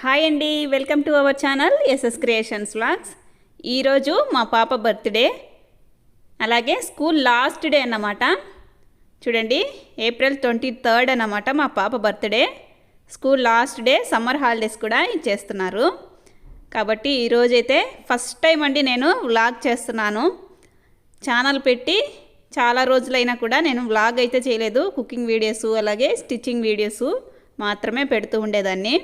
Hi అండి, welcome to our channel SS creations vlogs. ఈరోజు మా పాప బర్త్డే, అలాగే స్కూల్ లాస్ట్ డే అన్నమాట. చూడండి, April 23 అన్నమాట మా పాప birthday. School last day, summer holidays కూడా ఇచ్చేస్తున్నారు. కాబట్టి ఈరోజైతే ఫస్ట్ టైం అండి నేను వ్లాగ్ చేస్తున్నాను. ఛానల్ పెట్టి చాలా రోజులైనా కూడా నేను వ్లాగ్ అయితే చేయలేదు. కుకింగ్ వీడియోస్ అలాగే స్టిచ్చింగ్ వీడియోస్ మాత్రమే పెడుతూ ఉండేదాన్ని.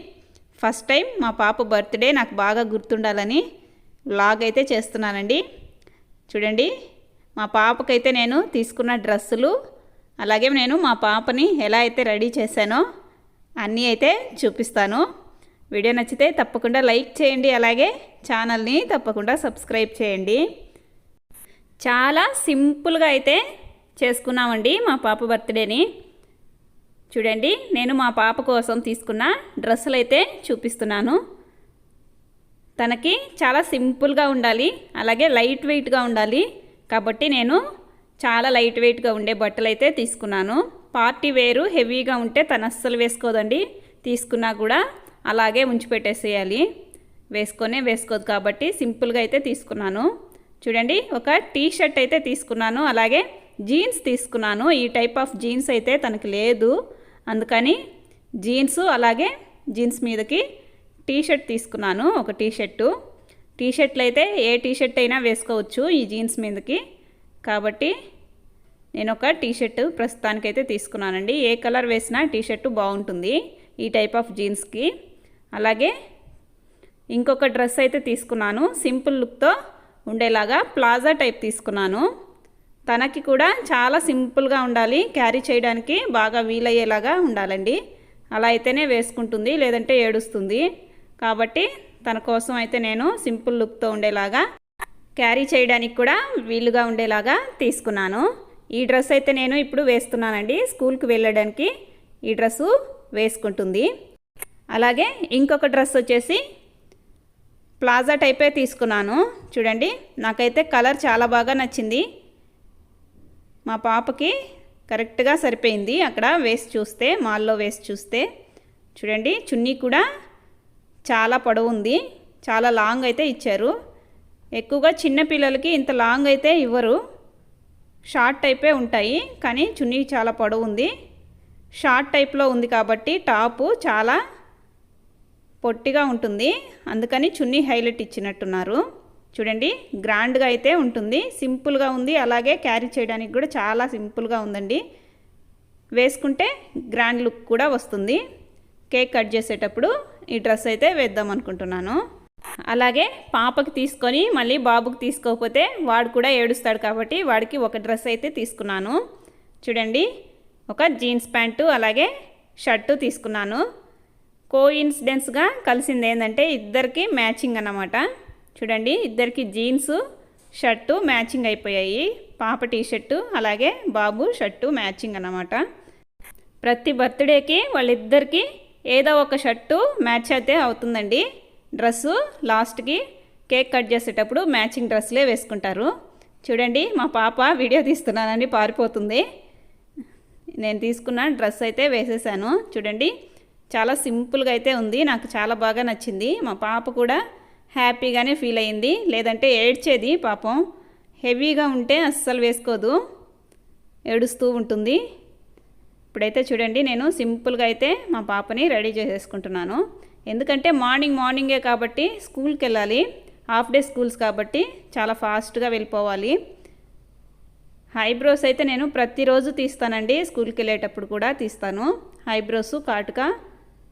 ఫస్ట్ టైం మా పాప బర్త్డే నాకు బాగా గుర్తుండాలని వ్లాగ్ అయితే చేస్తున్నానండి. చూడండి, మా పాపకైతే నేను తీసుకున్న డ్రెస్సులు, అలాగే నేను మా పాపని ఎలా అయితే రెడీ చేశానో అన్నీ అయితే చూపిస్తాను. వీడియో నచ్చితే తప్పకుండా లైక్ చేయండి, అలాగే ఛానల్ని తప్పకుండా సబ్స్క్రైబ్ చేయండి. చాలా సింపుల్గా అయితే చేసుకున్నామండి మా పాప బర్త్డేని. చూడండి, నేను మా పాప కోసం తీసుకున్న డ్రెస్సులు అయితే చూపిస్తున్నాను. తనకి చాలా సింపుల్గా ఉండాలి, అలాగే లైట్ వెయిట్గా ఉండాలి. కాబట్టి నేను చాలా లైట్ వెయిట్గా ఉండే బట్టలు అయితే తీసుకున్నాను. పార్టీ వేరు హెవీగా ఉంటే తను అస్సలు వేసుకోదండి. తీసుకున్నా కూడా అలాగే ఉంచిపెట్టేసేయాలి, వేసుకోదు. కాబట్టి సింపుల్గా అయితే తీసుకున్నాను. చూడండి, ఒక టీ షర్ట్ అయితే తీసుకున్నాను, అలాగే జీన్స్ తీసుకున్నాను. ఈ టైప్ ఆఫ్ జీన్స్ అయితే తనకి లేదు, అందుకని జీన్స్ అలాగే జీన్స్ మీదకి టీ షర్ట్ తీసుకున్నాను. ఒక టీ షర్ట్లు అయితే ఏ టీ షర్ట్ అయినా వేసుకోవచ్చు ఈ జీన్స్ మీదకి. కాబట్టి నేను ఒక టీ షర్ట్ ప్రస్తుతానికైతే తీసుకున్నానండి. ఏ కలర్ వేసినా టీ షర్టు బాగుంటుంది ఈ టైప్ ఆఫ్ జీన్స్కి. అలాగే ఇంకొక డ్రెస్ అయితే తీసుకున్నాను, సింపుల్ లుక్తో ఉండేలాగా ప్లాజా టైప్ తీసుకున్నాను. తనకి కూడా చాలా సింపుల్గా ఉండాలి, క్యారీ చేయడానికి బాగా వీలయ్యేలాగా ఉండాలండి. అలా అయితేనే వేసుకుంటుంది, లేదంటే ఏడుస్తుంది. కాబట్టి తన కోసం అయితే నేను సింపుల్ లుక్తో ఉండేలాగా, క్యారీ చేయడానికి కూడా వీలుగా ఉండేలాగా తీసుకున్నాను. ఈ డ్రెస్ అయితే నేను ఇప్పుడు వేస్తున్నానండి. స్కూల్కి వెళ్ళడానికి ఈ డ్రెస్సు వేసుకుంటుంది. అలాగే ఇంకొక డ్రెస్ వచ్చేసి ప్లాజా టైపే తీసుకున్నాను. చూడండి, నాకైతే కలర్ చాలా బాగా నచ్చింది. మా పాపకి కరెక్ట్గా సరిపోయింది. అక్కడ వేసి చూస్తే, మాల్లో వేసి చూస్తే చూడండి, చున్నీ కూడా చాలా పొడవు ఉంది, చాలా లాంగ్ అయితే ఇచ్చారు. ఎక్కువగా చిన్న పిల్లలకి ఇంత లాంగ్ అయితే ఇవ్వరు, షార్ట్ టైపే ఉంటాయి. కానీ చున్నీ చాలా పొడవు ఉంది, షార్ట్ టైప్లో ఉంది. కాబట్టి టాపు చాలా పొట్టిగా ఉంటుంది, అందుకని చున్నీ హైలైట్ ఇచ్చినట్టున్నారు. చూడండి, గ్రాండ్గా అయితే ఉంటుంది, సింపుల్గా ఉంది. అలాగే క్యారీ చేయడానికి కూడా చాలా సింపుల్గా ఉందండి. వేసుకుంటే గ్రాండ్ లుక్ కూడా వస్తుంది. కేక్ కట్ చేసేటప్పుడు ఈ డ్రెస్ అయితే వేద్దాం అనుకుంటున్నాను. అలాగే పాపకి తీసుకొని మళ్ళీ బాబుకి తీసుకోకపోతే వాడు కూడా ఏడుస్తాడు, కాబట్టి వాడికి ఒక డ్రెస్ అయితే తీసుకున్నాను. చూడండి, ఒక జీన్స్ ప్యాంటు అలాగే షర్టు తీసుకున్నాను. కోఇన్సిడెన్స్గా కలిసింది ఏంటంటే ఇద్దరికి మ్యాచింగ్ అన్నమాట. చూడండి, ఇద్దరికి జీన్స్ షర్టు మ్యాచింగ్ అయిపోయాయి. పాప టీ షర్టు అలాగే బాబు షర్టు మ్యాచింగ్ అన్నమాట. ప్రతి బర్త్డేకి వాళ్ళిద్దరికి ఏదో ఒక షర్టు మ్యాచ్ అయితే అవుతుందండి. డ్రెస్సు లాస్ట్కి కేక్ కట్ చేసేటప్పుడు మ్యాచింగ్ డ్రెస్లే వేసుకుంటారు. చూడండి, మా పాప వీడియో తీస్తున్నానని పారిపోతుంది. నేను తీసుకున్న డ్రెస్ అయితే వేసేసాను. చూడండి, చాలా సింపుల్గా అయితే ఉంది, నాకు చాలా బాగా నచ్చింది. మా పాప కూడా హ్యాపీగానే ఫీల్ అయ్యింది, లేదంటే ఏడ్చేది పాపం. హెవీగా ఉంటే అస్సలు వేసుకోదు, ఏడుస్తూ ఉంటుంది. ఇప్పుడైతే చూడండి, నేను సింపుల్గా అయితే మా పాపని రెడీ చేసేసుకుంటున్నాను. ఎందుకంటే మార్నింగే కాబట్టి స్కూల్కి వెళ్ళాలి, హాఫ్ డే స్కూల్స్ కాబట్టి చాలా ఫాస్ట్గా వెళ్ళిపోవాలి. ఐబ్రోస్ అయితే నేను ప్రతిరోజు తీస్తానండి, స్కూల్కి వెళ్ళేటప్పుడు కూడా తీస్తాను. ఐబ్రోస్ కాటుక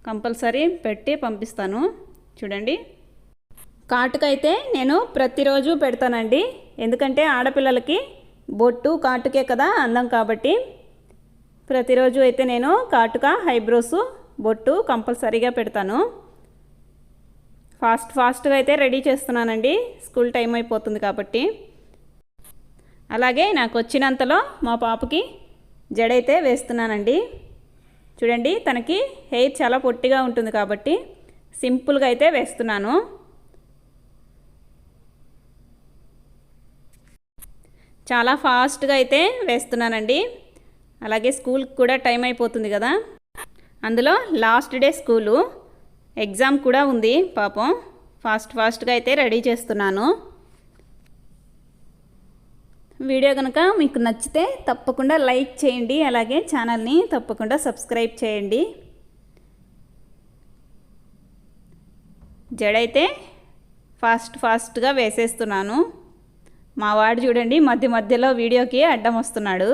కంపల్సరీ పెట్టి పంపిస్తాను. చూడండి, కాటుక అయితే నేను ప్రతిరోజు పెడతానండి, ఎందుకంటే ఆడపిల్లలకి బొట్టు కాటుకే కదా అందం. కాబట్టి ప్రతిరోజు అయితే నేను కాటుక ఐబ్రోస్ బొట్టు కంపల్సరీగా పెడతాను. ఫాస్ట్గా అయితే రెడీ చేస్తున్నానండి, స్కూల్ టైం అయిపోతుంది కాబట్టి. అలాగే నాకు వచ్చినంతలో మా పాపకి జడైతే వేస్తున్నానండి. చూడండి, తనకి హెయిర్ చాలా పొట్టిగా ఉంటుంది కాబట్టి సింపుల్గా అయితే వేస్తున్నాను. చాలా ఫాస్ట్గా అయితే వేస్తున్నానండి. అలాగే స్కూల్కి కూడా టైం అయిపోతుంది కదా, అందులో లాస్ట్ డే స్కూలు. ఎగ్జామ్ కూడా ఉంది పాపం. ఫాస్ట్గా అయితే రెడీ చేస్తున్నాను. వీడియో కనుక మీకు నచ్చితే తప్పకుండా లైక్ చేయండి, అలాగే ఛానల్ని తప్పకుండా సబ్స్క్రైబ్ చేయండి. జడైతే ఫాస్ట్గా వేసేస్తున్నాను. మా వాడు చూడండి మధ్యలో వీడియోకి అడ్డం వస్తున్నాడు.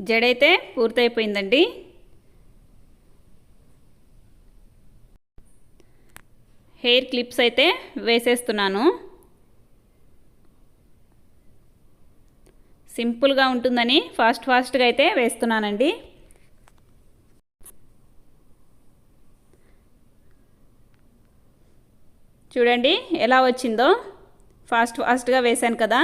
జడైతే పూర్తయిపోయిందండి. హెయిర్ క్లిప్స్ అయితే వేసేస్తున్నాను. సింపుల్గా ఉంటుందని ఫాస్ట్గా అయితే వేస్తున్నానండి. చూడండి ఎలా వచ్చిందో. ఫాస్ట్గా వేశాను కదా.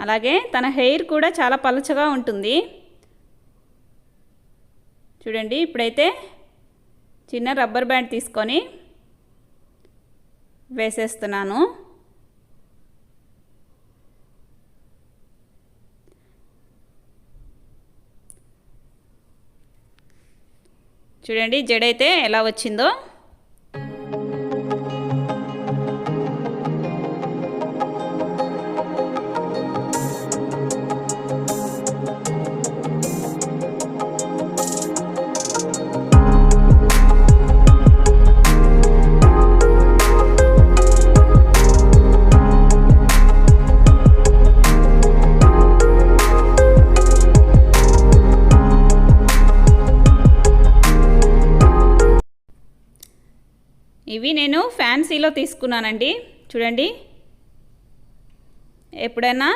అలాగే తన హెయిర్ కూడా చాలా పలచగా ఉంటుంది. చూడండి ఇప్పుడైతే చిన్న రబ్బర్ బ్యాండ్ తీసుకొని వేసేస్తున్నాను. చూడండి జడైతే ఎలా వచ్చిందో. ఇవి నేను ఫ్యాన్సీలో తీసుకున్నానండి. చూడండి ఎప్పుడైనా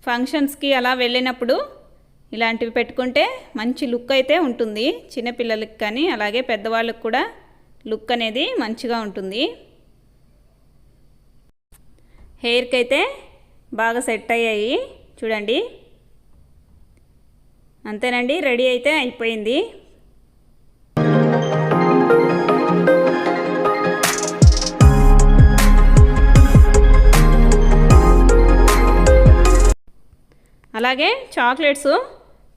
ఫంక్షన్స్కి అలా వెళ్ళినప్పుడు ఇలాంటివి పెట్టుకుంటే మంచి లుక్ అయితే ఉంటుంది. చిన్నపిల్లలకి కానీ అలాగే పెద్దవాళ్ళకి కూడా లుక్ అనేది మంచిగా ఉంటుంది. హెయిర్కి అయితే బాగా సెట్ అయ్యాయి. చూడండి అంతేనండి, రెడీ అయితే అయిపోయింది. అలాగే చాక్లెట్స్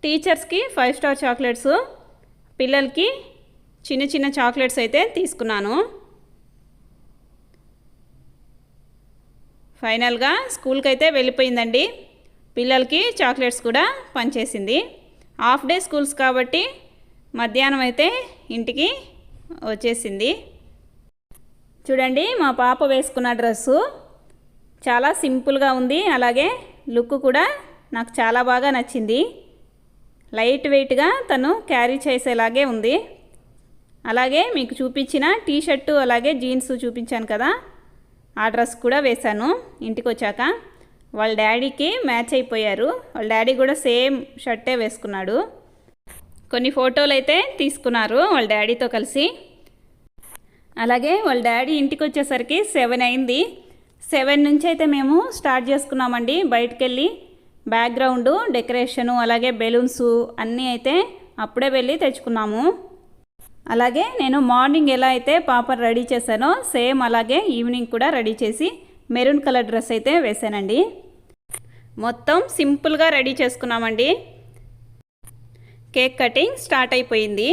టీచర్స్కి 5 స్టార్ చాక్లెట్స్, పిల్లలకి చిన్న చాక్లెట్స్ అయితే తీసుకున్నాను. ఫైనల్గా స్కూల్కి అయితే వెళ్ళిపోయిందండి. పిల్లలకి చాక్లెట్స్ కూడా పంచేసింది. హాఫ్ డే స్కూల్స్ కాబట్టి మధ్యాహ్నం అయితే ఇంటికి వచ్చేసింది. చూడండి మా పాప వేసుకున్న డ్రెస్సు చాలా సింపుల్గా ఉంది. అలాగే లుక్ కూడా నాకు చాలా బాగా నచ్చింది. లైట్ వెయిట్గా తను క్యారీ చేసేలాగే ఉంది. అలాగే మీకు చూపించిన టీషర్టు అలాగే జీన్స్ చూపించాను కదా, ఆ డ్రెస్ కూడా వేశాను. ఇంటికి వచ్చాక వాళ్ళ డాడీకి మ్యాచ్ అయిపోయారు. వాళ్ళ డాడీ కూడా సేమ్ షర్టే వేసుకున్నాడు. కొన్ని ఫోటోలు అయితే తీసుకున్నారు వాళ్ళ డాడీతో కలిసి. అలాగే వాళ్ళ డాడీ ఇంటికి వచ్చేసరికి 7 అయింది. 7 నుంచి అయితే మేము స్టార్ట్ చేసుకున్నామండి. బయటకు వెళ్ళి బ్యాక్గ్రౌండు డెకరేషను అలాగే బెలూన్స్ అన్నీ అయితే అప్పుడే వెళ్ళి తెచ్చుకున్నాము. అలాగే నేను మార్నింగ్ ఎలా అయితే పాపను రెడీ చేశానో సేమ్ అలాగే ఈవినింగ్ కూడా రెడీ చేసి మెరూన్ కలర్ డ్రెస్ అయితే వేసానండి. మొత్తం సింపుల్గా రెడీ చేసుకున్నామండి. కేక్ కటింగ్ స్టార్ట్ అయిపోయింది.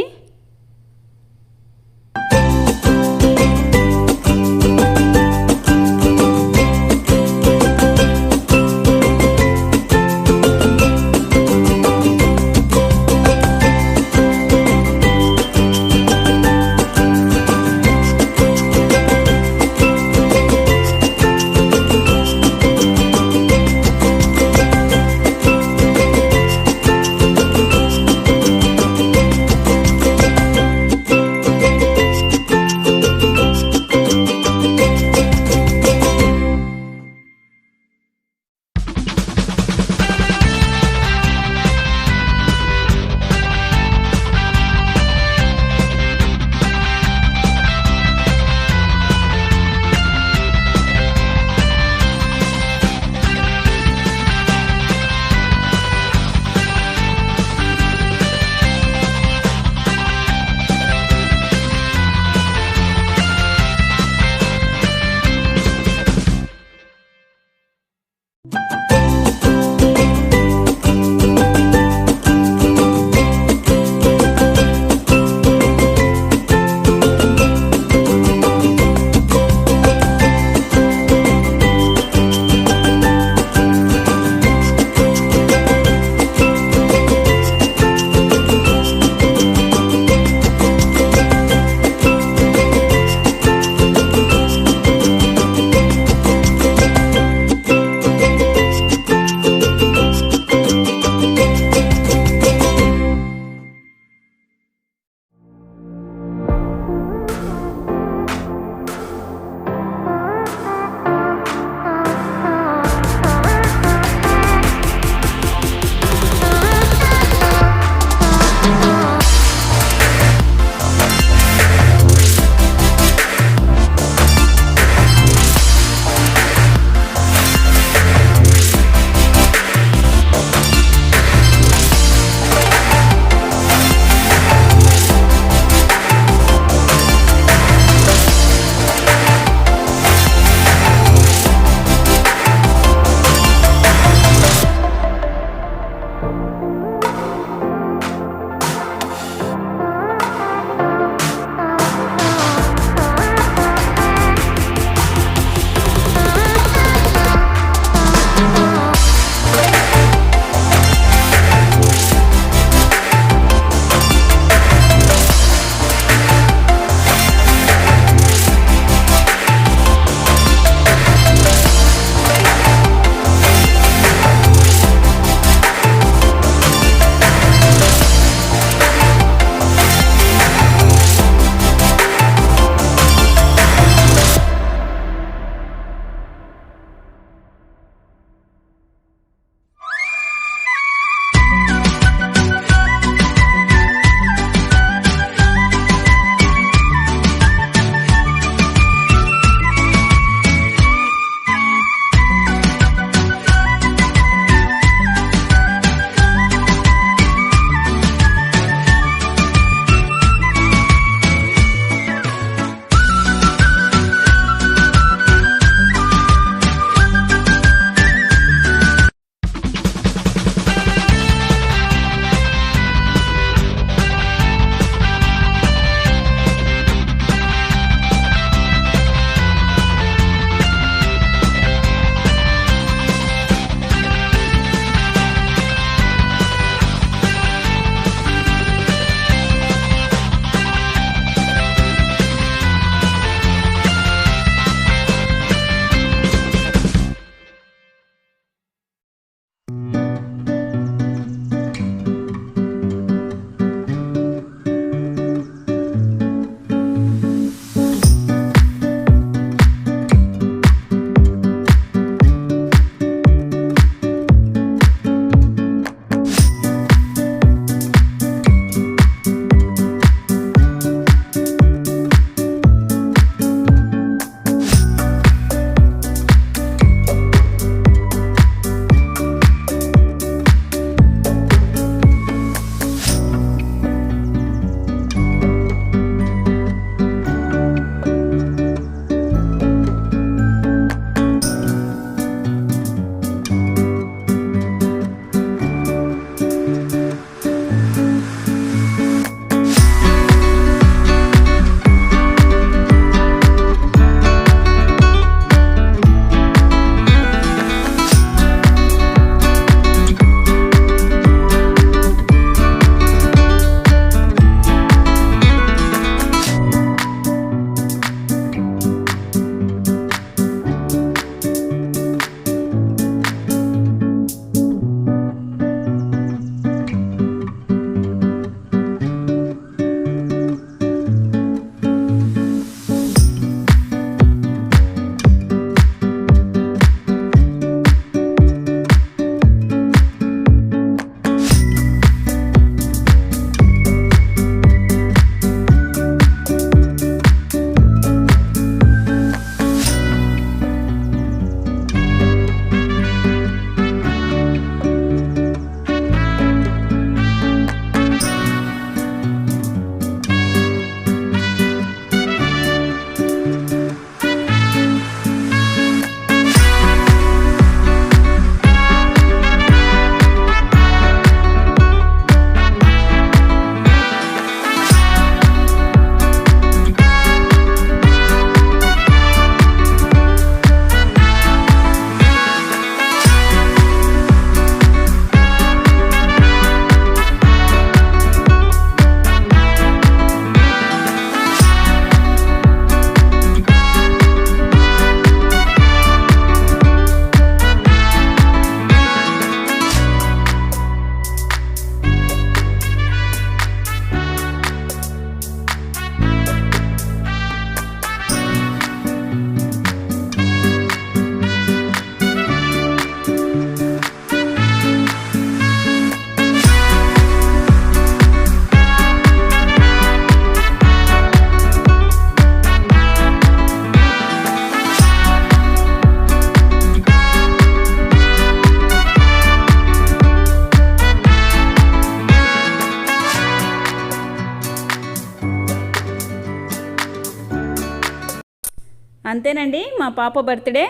అంతేనండి, మా పాప బర్త్డే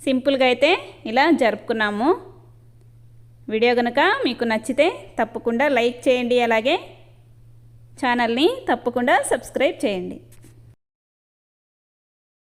సింపుల్గా అయితే ఇలా జరుపుకున్నాము. వీడియో కనుక మీకు నచ్చితే తప్పకుండా లైక్ చేయండి, అలాగే ఛానల్ని తప్పకుండా సబ్స్క్రైబ్ చేయండి.